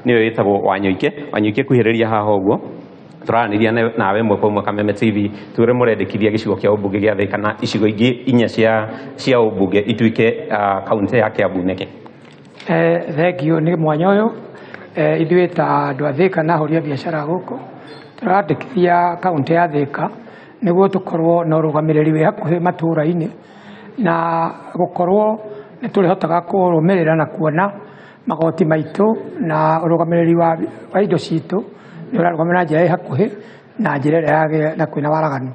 niwe witagwo Wanyuike kuhiriria haha uguo turaniria nawe mwe kwa Kameme TV ture murendekithia gicigo kia ubunge gia Thika na icigo ingi inya cia ubunge ituike kaunti ya Kiambu neke. Thengio ni mwanya uyu ithuĩ ta andũ a Thika na ahoria biacara gũkũ turandĩkithia kaunti ya Thika nĩguo tũkorwo na ũrũgamĩrĩri wĩ hakuhĩ matũũra-inĩ na gũkorwo nĩ tũrĩhotaga kũrũmĩrĩra na kuona magoti maitũ na ũrũgamĩrĩri wa indo citũ nĩ ũrarũgamĩrĩra na njĩra ĩ hakuhĩ na njĩra ĩrĩa yagĩrĩire na kwĩna waraganu.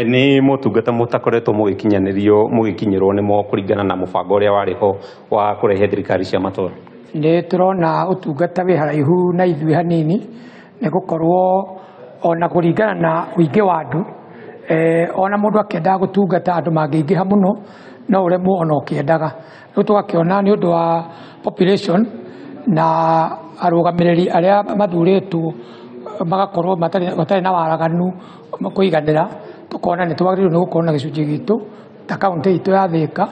Ni motungata mutakoretwo mugikinyirwo nimo kuringana na mubango uria wariho wa kurehe thirikari cia matũũra? Nĩ tũrona ũtungata wĩ haraihu na ithuĩ hanini nĩ gũkorwo ona kũringana na ũingĩ wa andũ ona mũndũ akĩendaga gũtungata andũ mangĩingĩha mũno no ũremwo ona ũkĩendaga. Rĩu tũgakĩona nĩ ũndũ wa population na arũgamĩrĩri arĩa mathurĩtwo magakorwo matarĩ na waraganu kũiganĩra, tukona nĩ twagĩrĩirwo nĩ gũkorwo na gĩcunjĩ gitũ ta kaunti itũ ya Thika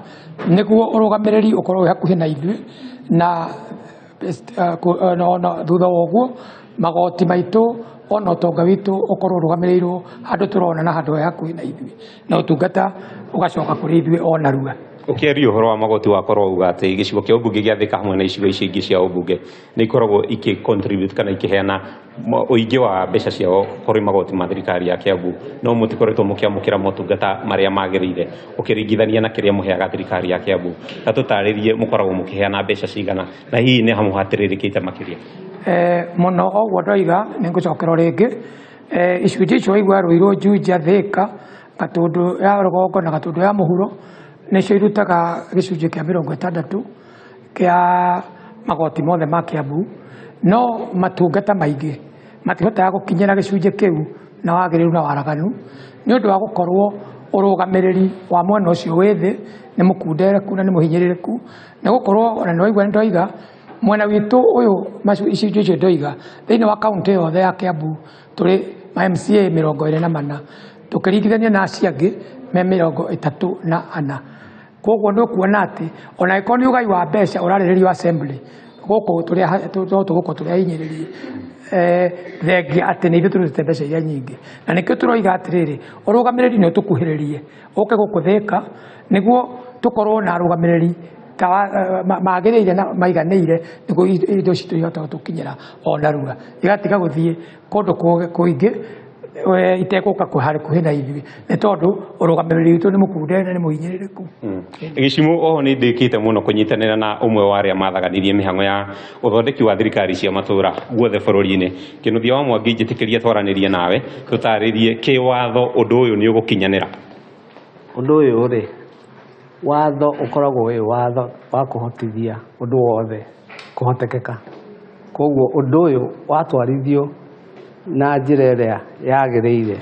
nĩguo ũrũgamĩrĩri ũkorwo wĩ hakuhĩ na ithuĩ na thutha wa ũguo magoti maitũ ona ũtonga witũ ũkorwo ũrũgamĩrĩirwo handũ tũrona na handũ he hakuhĩ na ithuĩ na ũtungata ũgacoka kũrĩ ithuĩ ona narua. Ũkĩaria ũhoro wa magoti wakorwo uga atĩ gĩcigo kĩa ũmbunge gĩa Thika hamwe na icigo icio ingĩ cia ũmbunge nĩ ikoragwo contribute kana ikĩheana ũingĩ wa mbeca ciao kũrĩ magoti ma thirikari ya Kiambu, no mũtikoretwo mũkĩamũkĩra motungata marĩa magĩrĩire ũkĩringithania na kĩrĩa mũheaga thirikari ya Kiambu. Ta tũtarĩrie mũkoragwo mũkĩheana mbeca cigana na hihi nĩ hamũhatĩrĩrĩkĩte makĩria? Mũno ũguo ndoiga nĩ ngũcokera rĩngĩ icunjĩ icio waigua Ruiru, Juja, Thika, Gatũndũ ya rũgongo na Gatũndũ ya mũhuro nĩcio irutaga gĩcunjĩ kĩa 60 kĩa magoti mothe ma Kiambu, no matungata maingĩ matihotaga gũkinyĩra gĩcunjĩ kĩu na wagĩrĩru na waraganu nĩ ũndũ wa gũkorwo ũrũgamĩrĩri wa mwena ũcio wĩ thĩ nĩ mũkundereku na nĩ mũhinyĩrĩrĩku, nĩ gũkorwo ona nĩ waigua nĩ ndoiga mwena witũ ũyũ icunjĩ icio ndoiga thĩinĩ wa kaunti yothe ya Kiambu tũrĩ ma MCA 24 tũkĩringithania na acio angĩ me 34. Koguo nĩ kuona atĩ ona ĩkorwo nĩ ũgai wa mbeca ũrarĩrĩrio assembly gũkũ tũrĩa hinyĩrĩrie thengia atĩ nĩ ithuĩ tũrutĩte mbeca iria nyingĩ, na nĩkĩo tũroiga atĩrĩrĩ ũrũgamĩrĩri nĩ ũtũkuhĩrĩrie ũke gũkũ Thika nĩguo tũkorwo na arũgamĩrĩri magĩrĩire na maiganĩire nĩguo indo citũ ihota gũtũkinyĩra o narua, igatiga gũthiĩ kũndũ kũingĩ itegũka hakuhĩ na ithuĩ nĩ tondũ ũrũgamĩrĩri witũ nĩ mũkunde na nĩ mũhinyĩrĩrĩku. Gĩcimũ oho nĩ ndĩkĩte mũno kũnyitanĩra na ũmwe wa arĩa mathaganirie mĩhang'o ya ũthondeki wa thirikari cia matũũra guothe bũrũri-inĩ. Kĩnũthia wa Mwangi njĩtĩkĩrie twaranĩrie nawe tũtarĩrie kĩwatho ũndũ ũyũ nĩ ũgũkinyanĩra. Ũndũ ũyũ rĩ, watho ũkoragwo wĩ watho wa kũhotithia ũndũ wothe kũhotekeka, koguo ũndũ ũyũ watwarithio na njĩra ĩrĩa yagĩrĩire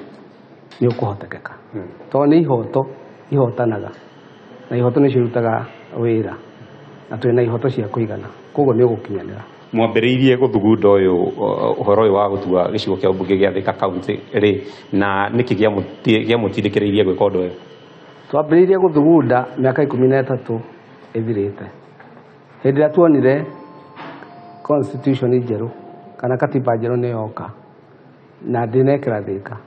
nĩ ũkũhotekeka tondũ nĩ ihoto ihotanaga na ihoto nĩ cirutaga wĩra na twĩ na ihoto cia kũigana, koguo nĩ ũgũkinyanĩra. Mwambĩrĩirie gũthugunda ũhoro ũyũ wa gũtua gĩcigo kĩa ũmbunge gĩa Thika kaunti rĩ, na nĩkĩ gĩamũtindĩkĩrĩirie gwĩka ũndũ ũyũ? Twambĩrĩirie gũthugunda mĩaka 13 ĩthirĩte hĩndĩ ĩrĩa tuonire constitution njerũ kana katiba njerũ nĩ yoka na ndinekĩra Thika,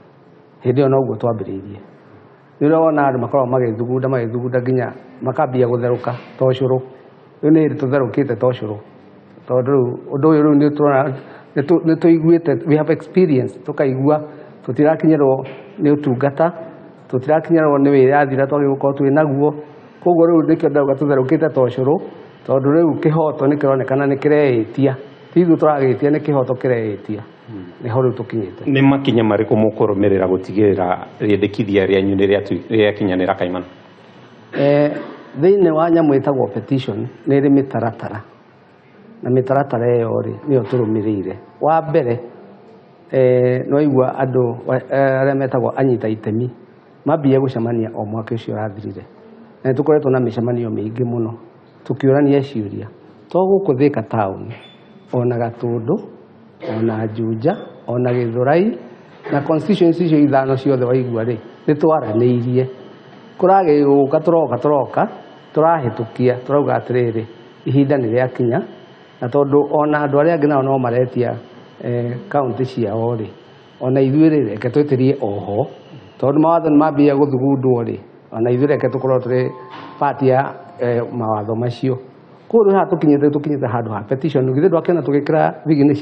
hĩndĩ ĩyo noguo twambĩrĩirie. Nĩ ũrona andũ makoragwo magĩthugunda nginya makambia gũtherũka ta ũcũrũ. Rĩu nĩ hĩndĩ tũtherũkĩte ta ũcũrũ tondũ ũndũ ũyũ rĩu nĩ tũrona nĩ tũiguĩte, we have experience, tũkaigua tũtirakinyĩrwo nĩ ũtungata, tũtirakinyĩrwo nĩ wĩyathi ũrĩa twagĩrĩirwo gũkorwo twĩ naguo, koguo rĩu nĩkĩo ndauga tũtherũkĩte ta ũcũrũ tondũ rĩu kĩhoto nĩ kĩronekana nĩ kĩreĩtia, ti ithuĩ tũragĩtia, nĩ kĩhoto kĩreĩtia. Nĩho rĩu tũkinyĩte. Nĩ makinya marĩkũ mũkũrũmĩrĩra gũtigĩrĩra rĩendekithia rĩanyu rĩakinyanĩra kaimana? Thĩinĩ wa nyamũ ĩtagwo petition nĩ ĩrĩ mĩtaratara na mĩtaratara ĩyo rĩ nĩyo tũrũmĩrĩire. Wa mbere nĩ waigua andũ arĩa metagwo anyita itemi mambia gũcemania o mwaka ũcio ũrathirire, na nĩ tũkoretwo na mĩcemanio mĩingĩ mũno tũkĩũrania ciũria to gũkũ Thika town, ona Gatũndũ, ona Juja, ona Gĩthũrai na constituency icio 5 ciothe waigua rĩ nĩ twaranĩirie. Kũragĩũka tũroka tũrahĩtũkia tũrauga atĩrĩrĩ ihinda nĩ rĩakinya na tondu ona andu aria angĩ nao no maretia kaunti ciao rĩ ona ithuĩ rĩ reke twĩtĩrie oho tondu mawatho nĩ mambia gũthugundwo rĩ ona ithuĩ reke tũkorwo tũrĩ part ya mawatho macio koguo haha tũkinyĩte handũ ha petition githĩ ndwakĩona tũgĩkĩra thignature